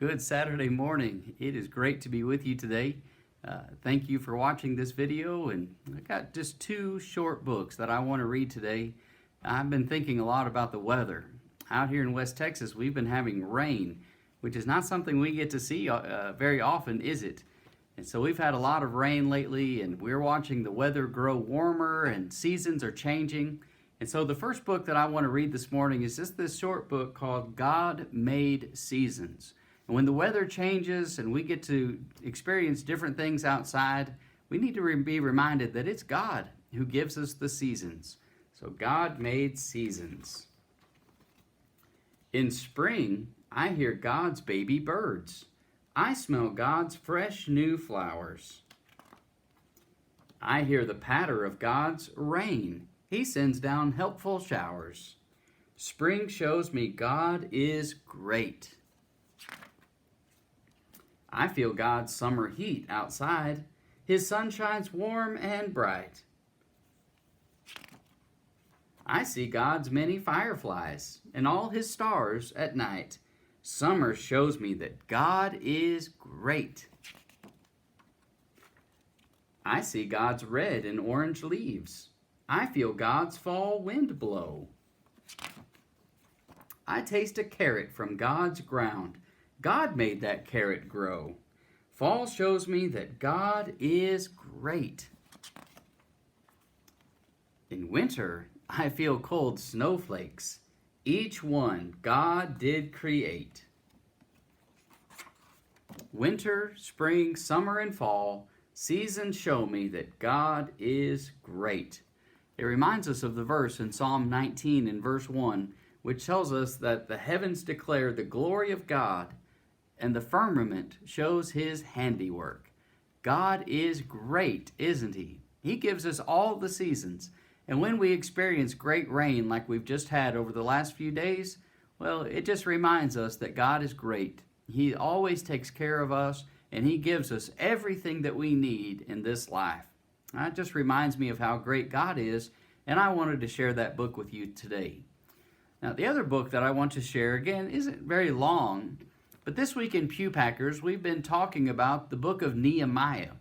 Good Saturday morning. It is great to be with you today. Thank you for watching this video, and I got just two short books that I want to read today. I've been thinking a lot about the weather. Out here in West Texas, we've been having rain, which is not something we get to see very often, is it? And so we've had a lot of rain lately, and we're watching the weather grow warmer and seasons are changing. And so the first book that I want to read this morning is just this short book called God Made Seasons. And when the weather changes and we get to experience different things outside, we need to be reminded that it's God who gives us the seasons. So God made seasons. In spring, I hear God's baby birds. I smell God's fresh new flowers. I hear the patter of God's rain. He sends down helpful showers. Spring shows me God is great. I feel God's summer heat outside. His sun shines warm and bright. I see God's many fireflies and all his stars at night. Summer shows me that God is great. I see God's red and orange leaves. I feel God's fall wind blow. I taste a carrot from God's ground. God made that carrot grow. Fall shows me that God is great. In winter, I feel cold snowflakes. Each one God did create. Winter, spring, summer, and fall, seasons show me that God is great. It reminds us of the verse in Psalm 19 in verse 1, which tells us that the heavens declare the glory of God, and the firmament shows his handiwork. God is great, isn't he? He gives us all the seasons. And when we experience great rain like we've just had over the last few days, well, it just reminds us that God is great. He always takes care of us, and he gives us everything that we need in this life. That just reminds me of how great God is, and I wanted to share that book with you today. Now, the other book that I want to share, again, isn't very long, but this week in Pew Packers, we've been talking about the book of Nehemiah.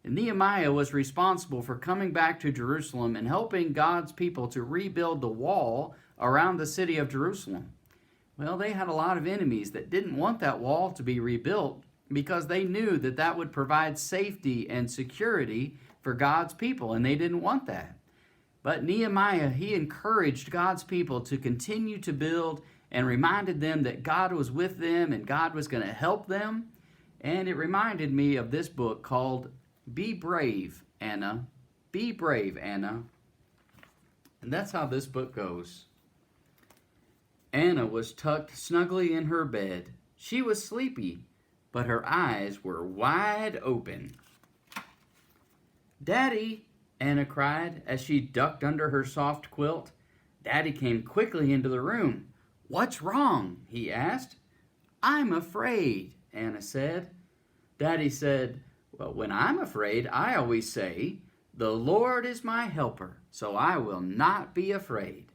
And Nehemiah was responsible for coming back to Jerusalem and helping God's people to rebuild the wall around the city of Jerusalem. Well, they had a lot of enemies that didn't want that wall to be rebuilt because they knew that that would provide safety and security for God's people, and they didn't want that. But Nehemiah, he encouraged God's people to continue to build and reminded them that God was with them and God was going to help them. And it reminded me of this book called Be Brave, Anna. Be Brave, Anna. And that's how this book goes. Anna was tucked snugly in her bed. She was sleepy, but her eyes were wide open. "Daddy," Anna cried as she ducked under her soft quilt. Daddy came quickly into the room. "What's wrong?" he asked. "I'm afraid," Anna said. Daddy said, "Well, when I'm afraid, I always say, 'The Lord is my helper, so I will not be afraid.'"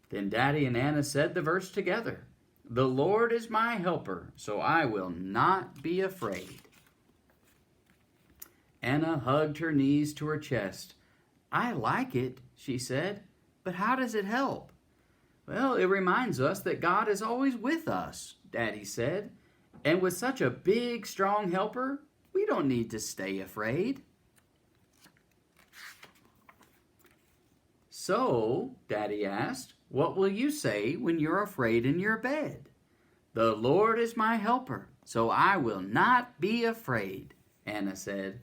Then Daddy and Anna said the verse together. "The Lord is my helper, so I will not be afraid." Anna hugged her knees to her chest. "I like it," she said, "but how does it help?" "Well, it reminds us that God is always with us," Daddy said. "And with such a big, strong helper, we don't need to stay afraid." "So," Daddy asked, "what will you say when you're afraid in your bed?" "The Lord is my helper, so I will not be afraid," Anna said.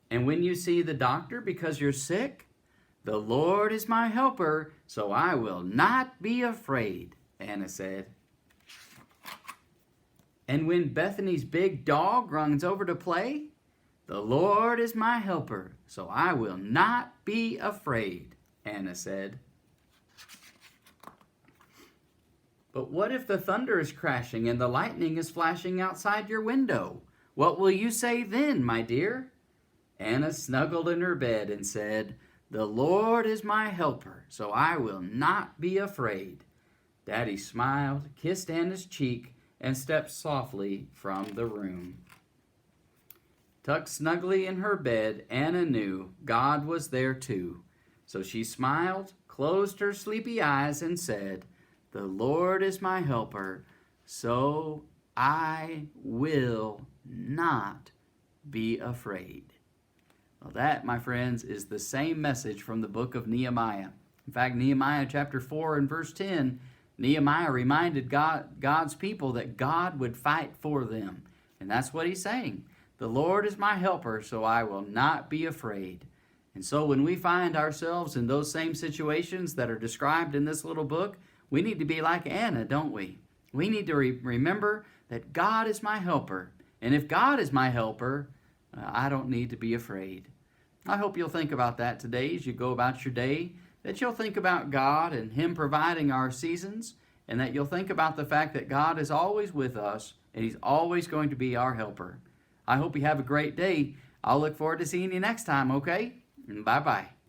"And when you see the doctor because you're sick?" "The Lord is my helper, so I will not be afraid," Anna said. "And when Bethany's big dog runs over to play?" "The Lord is my helper, so I will not be afraid," Anna said. "But what if the thunder is crashing and the lightning is flashing outside your window? What will you say then, my dear?" Anna snuggled in her bed and said, "The Lord is my helper, so I will not be afraid." Daddy smiled, kissed Anna's cheek, and stepped softly from the room. Tucked snugly in her bed, Anna knew God was there too. So she smiled, closed her sleepy eyes, and said, "The Lord is my helper, so I will not be afraid." Well, that, my friends, is the same message from the book of Nehemiah. In fact, Nehemiah chapter 4 and verse 10, Nehemiah reminded God's people that God would fight for them. And that's what he's saying. The Lord is my helper, so I will not be afraid. And so when we find ourselves in those same situations that are described in this little book, we need to be like Anna, don't we? We need to remember that God is my helper. And if God is my helper, I don't need to be afraid. I hope you'll think about that today as you go about your day, that you'll think about God and Him providing our seasons, and that you'll think about the fact that God is always with us and He's always going to be our helper. I hope you have a great day. I'll look forward to seeing you next time, okay? Bye-bye.